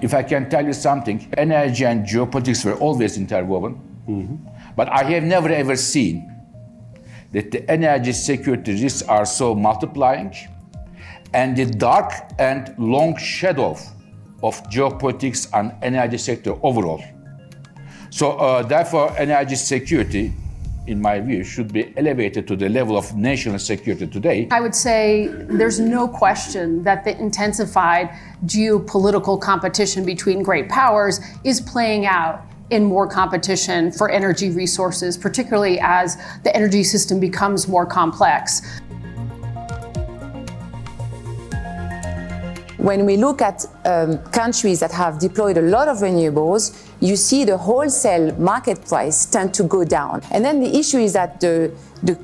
if I can tell you something, energy and geopolitics were always interwoven, but I have never ever seen that the energy security risks are so multiplying and the dark and long shadow of geopolitics and energy sector overall. So therefore, energy security, in my view, should be elevated to the level of national security today. I would say there's no question that the intensified geopolitical competition between great powers is playing out in more competition for energy resources, particularly as the energy system becomes more complex. When we look at countries that have deployed a lot of renewables, you see the wholesale market price tend to go down. And then the issue is that the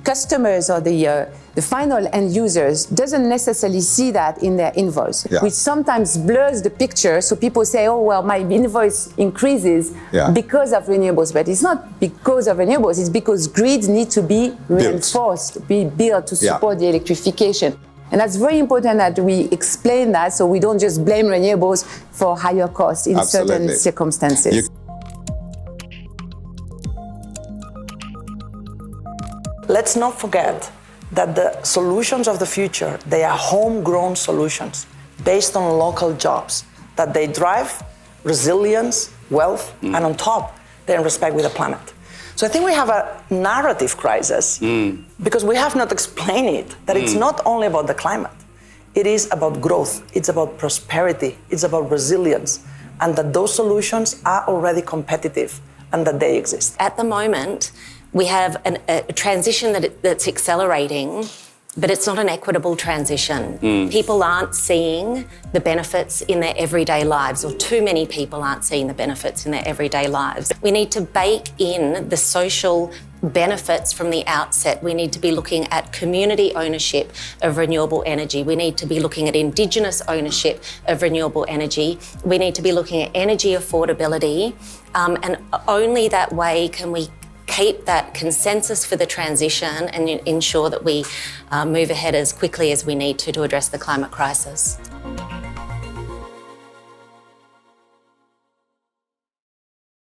customers or the final end users doesn't necessarily see that in their invoice, which sometimes blurs the picture. So people say, oh, well, my invoice increases because of renewables. But it's not because of renewables, it's because grids need to be reinforced, be built to support the electrification. And that's very important that we explain that so we don't just blame renewables for higher costs in certain circumstances. Let's not forget that the solutions of the future, they are homegrown solutions based on local jobs, that they drive resilience, wealth, and on top, they're in respect with the planet. So I think we have a narrative crisis because we have not explained it, that it's not only about the climate. It is about growth, it's about prosperity, it's about resilience, and that those solutions are already competitive and that they exist. At the moment, we have a transition that's accelerating, but it's not an equitable transition. People aren't seeing the benefits in their everyday lives, or too many people aren't seeing the benefits in their everyday lives. We need to bake in the social benefits from the outset. We need to be looking at community ownership of renewable energy. We need to be looking at Indigenous ownership of renewable energy. We need to be looking at energy affordability, and only that way can we keep that consensus for the transition and ensure that we move ahead as quickly as we need to address the climate crisis.